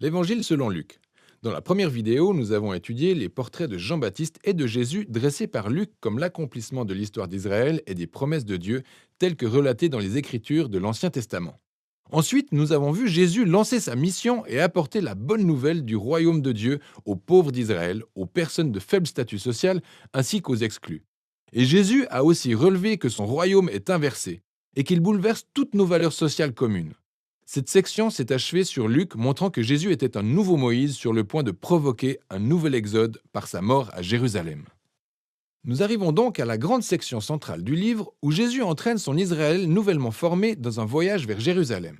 L'Évangile selon Luc. Dans la première vidéo, nous avons étudié les portraits de Jean-Baptiste et de Jésus dressés par Luc comme l'accomplissement de l'histoire d'Israël et des promesses de Dieu telles que relatées dans les Écritures de l'Ancien Testament. Ensuite, nous avons vu Jésus lancer sa mission et apporter la bonne nouvelle du royaume de Dieu aux pauvres d'Israël, aux personnes de faible statut social ainsi qu'aux exclus. Et Jésus a aussi relevé que son royaume est inversé et qu'il bouleverse toutes nos valeurs sociales communes. Cette section s'est achevée sur Luc, montrant que Jésus était un nouveau Moïse sur le point de provoquer un nouvel exode par sa mort à Jérusalem. Nous arrivons donc à la grande section centrale du livre où Jésus entraîne son Israël nouvellement formé dans un voyage vers Jérusalem.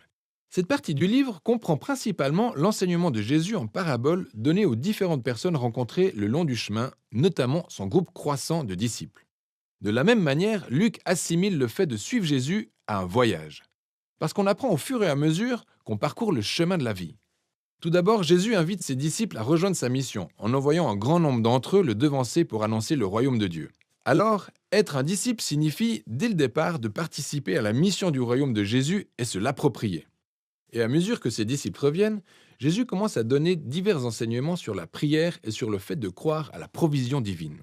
Cette partie du livre comprend principalement l'enseignement de Jésus en parabole donné aux différentes personnes rencontrées le long du chemin, notamment son groupe croissant de disciples. De la même manière, Luc assimile le fait de suivre Jésus à un voyage. Parce qu'on apprend au fur et à mesure qu'on parcourt le chemin de la vie. Tout d'abord, Jésus invite ses disciples à rejoindre sa mission, en envoyant un grand nombre d'entre eux le devancer pour annoncer le royaume de Dieu. Alors, être un disciple signifie, dès le départ, de participer à la mission du royaume de Jésus et se l'approprier. Et à mesure que ses disciples reviennent, Jésus commence à donner divers enseignements sur la prière et sur le fait de croire à la provision divine.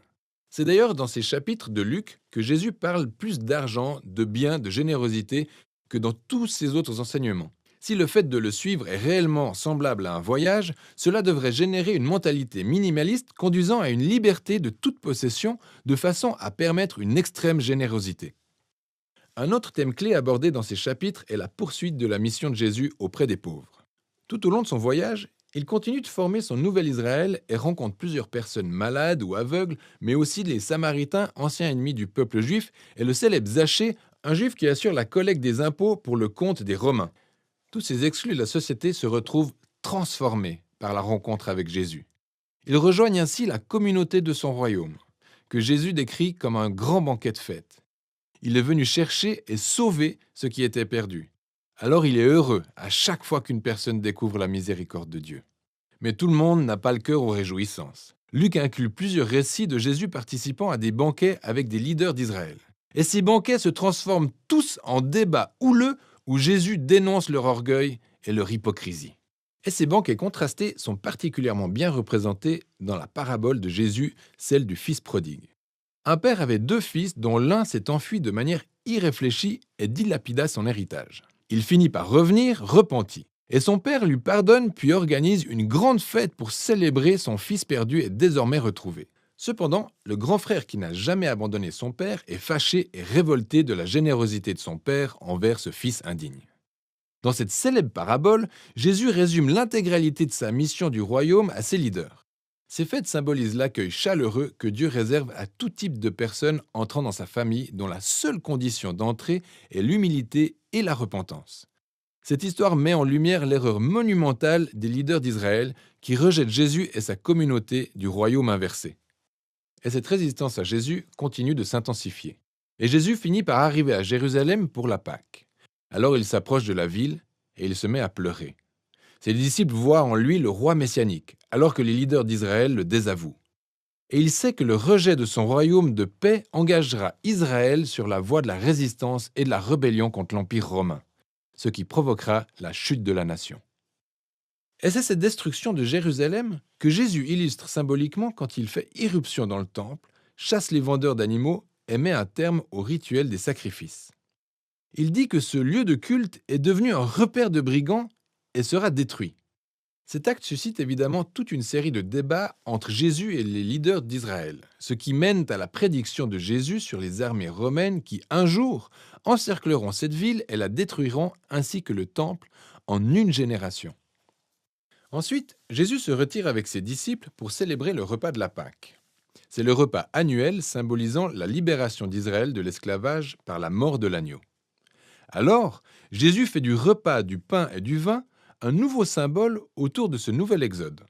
C'est d'ailleurs dans ces chapitres de Luc que Jésus parle plus d'argent, de biens, de générosité que dans tous ses autres enseignements. Si le fait de le suivre est réellement semblable à un voyage, cela devrait générer une mentalité minimaliste conduisant à une liberté de toute possession de façon à permettre une extrême générosité. Un autre thème clé abordé dans ces chapitres est la poursuite de la mission de Jésus auprès des pauvres. Tout au long de son voyage, il continue de former son nouvel Israël et rencontre plusieurs personnes malades ou aveugles, mais aussi les Samaritains, anciens ennemis du peuple juif, et le célèbre Zachée, un juif qui assure la collecte des impôts pour le compte des Romains. Tous ces exclus de la société se retrouvent transformés par la rencontre avec Jésus. Ils rejoignent ainsi la communauté de son royaume, que Jésus décrit comme un grand banquet de fête. Il est venu chercher et sauver ce qui était perdu. Alors il est heureux à chaque fois qu'une personne découvre la miséricorde de Dieu. Mais tout le monde n'a pas le cœur aux réjouissances. Luc inclut plusieurs récits de Jésus participant à des banquets avec des leaders d'Israël. Et ces banquets se transforment tous en débats houleux où Jésus dénonce leur orgueil et leur hypocrisie. Et ces banquets contrastés sont particulièrement bien représentés dans la parabole de Jésus, celle du fils prodigue. Un père avait deux fils dont l'un s'est enfui de manière irréfléchie et dilapida son héritage. Il finit par revenir repenti. Et son père lui pardonne puis organise une grande fête pour célébrer son fils perdu et désormais retrouvé. Cependant, le grand frère qui n'a jamais abandonné son père est fâché et révolté de la générosité de son père envers ce fils indigne. Dans cette célèbre parabole, Jésus résume l'intégralité de sa mission du royaume à ses leaders. Ces fêtes symbolisent l'accueil chaleureux que Dieu réserve à tout type de personnes entrant dans sa famille dont la seule condition d'entrée est l'humilité et la repentance. Cette histoire met en lumière l'erreur monumentale des leaders d'Israël qui rejettent Jésus et sa communauté du royaume inversé. Et cette résistance à Jésus continue de s'intensifier. Et Jésus finit par arriver à Jérusalem pour la Pâque. Alors il s'approche de la ville et il se met à pleurer. Ses disciples voient en lui le roi messianique, alors que les leaders d'Israël le désavouent. Et il sait que le rejet de son royaume de paix engagera Israël sur la voie de la résistance et de la rébellion contre l'Empire romain, ce qui provoquera la chute de la nation. Et c'est cette destruction de Jérusalem que Jésus illustre symboliquement quand il fait irruption dans le temple, chasse les vendeurs d'animaux et met un terme au rituel des sacrifices. Il dit que ce lieu de culte est devenu un repère de brigands et sera détruit. Cet acte suscite évidemment toute une série de débats entre Jésus et les leaders d'Israël, ce qui mène à la prédiction de Jésus sur les armées romaines qui, un jour, encercleront cette ville et la détruiront ainsi que le temple en une génération. Ensuite, Jésus se retire avec ses disciples pour célébrer le repas de la Pâque. C'est le repas annuel symbolisant la libération d'Israël de l'esclavage par la mort de l'agneau. Alors, Jésus fait du repas, du pain et du vin un nouveau symbole autour de ce nouvel exode.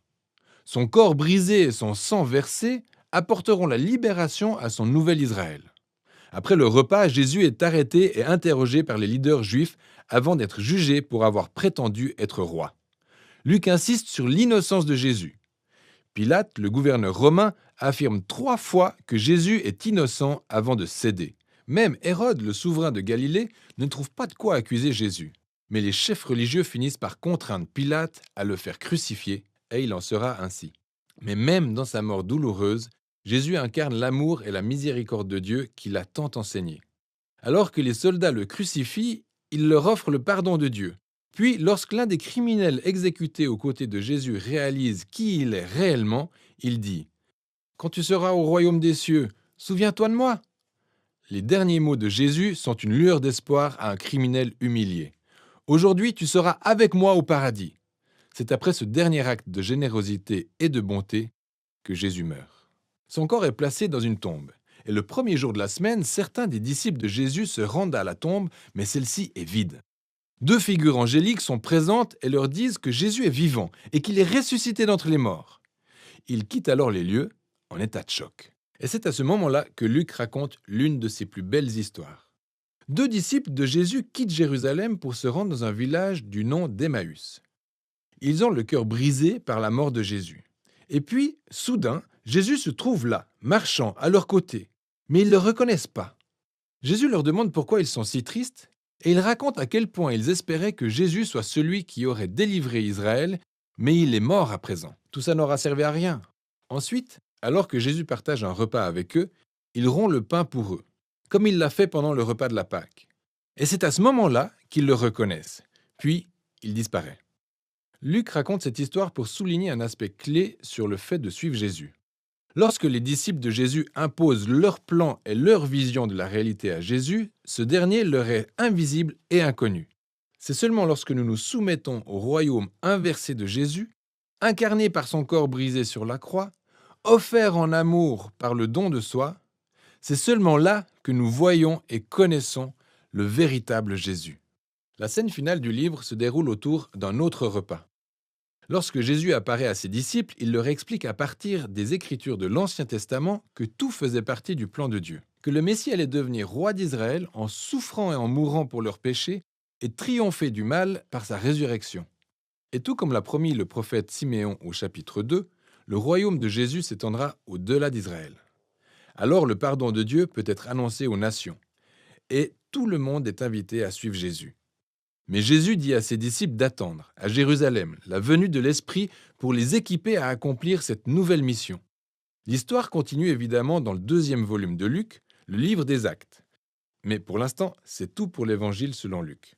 Son corps brisé et son sang versé apporteront la libération à son nouvel Israël. Après le repas, Jésus est arrêté et interrogé par les leaders juifs avant d'être jugé pour avoir prétendu être roi. Luc insiste sur l'innocence de Jésus. Pilate, le gouverneur romain, affirme 3 fois que Jésus est innocent avant de céder. Même Hérode, le souverain de Galilée, ne trouve pas de quoi accuser Jésus. Mais les chefs religieux finissent par contraindre Pilate à le faire crucifier, et il en sera ainsi. Mais même dans sa mort douloureuse, Jésus incarne l'amour et la miséricorde de Dieu qu'il a tant enseigné. Alors que les soldats le crucifient, il leur offre le pardon de Dieu. Puis, lorsque l'un des criminels exécutés aux côtés de Jésus réalise qui il est réellement, il dit « Quand tu seras au royaume des cieux, souviens-toi de moi !» Les derniers mots de Jésus sont une lueur d'espoir à un criminel humilié. « Aujourd'hui, tu seras avec moi au paradis !» C'est après ce dernier acte de générosité et de bonté que Jésus meurt. Son corps est placé dans une tombe. Et le premier jour de la semaine, certains des disciples de Jésus se rendent à la tombe, mais celle-ci est vide. Deux figures angéliques sont présentes et leur disent que Jésus est vivant et qu'il est ressuscité d'entre les morts. Ils quittent alors les lieux en état de choc. Et c'est à ce moment-là que Luc raconte l'une de ses plus belles histoires. Deux disciples de Jésus quittent Jérusalem pour se rendre dans un village du nom d'Emmaüs. Ils ont le cœur brisé par la mort de Jésus. Et puis, soudain, Jésus se trouve là, marchant à leur côté. Mais ils ne le reconnaissent pas. Jésus leur demande pourquoi ils sont si tristes, et il raconte à quel point ils espéraient que Jésus soit celui qui aurait délivré Israël, mais il est mort à présent. Tout ça n'aura servi à rien. Ensuite, alors que Jésus partage un repas avec eux, il rompt le pain pour eux, comme il l'a fait pendant le repas de la Pâque. Et c'est à ce moment-là qu'ils le reconnaissent. Puis, il disparaît. Luc raconte cette histoire pour souligner un aspect clé sur le fait de suivre Jésus. Lorsque les disciples de Jésus imposent leur plan et leur vision de la réalité à Jésus, ce dernier leur est invisible et inconnu. C'est seulement lorsque nous nous soumettons au royaume inversé de Jésus, incarné par son corps brisé sur la croix, offert en amour par le don de soi, c'est seulement là que nous voyons et connaissons le véritable Jésus. La scène finale du livre se déroule autour d'un autre repas. Lorsque Jésus apparaît à ses disciples, il leur explique à partir des Écritures de l'Ancien Testament que tout faisait partie du plan de Dieu, que le Messie allait devenir roi d'Israël en souffrant et en mourant pour leurs péchés et triompher du mal par sa résurrection. Et tout comme l'a promis le prophète Siméon au chapitre 2, le royaume de Jésus s'étendra au-delà d'Israël. Alors le pardon de Dieu peut être annoncé aux nations, et tout le monde est invité à suivre Jésus. Mais Jésus dit à ses disciples d'attendre, à Jérusalem, la venue de l'Esprit pour les équiper à accomplir cette nouvelle mission. L'histoire continue évidemment dans le deuxième volume de Luc, le livre des Actes. Mais pour l'instant, c'est tout pour l'Évangile selon Luc.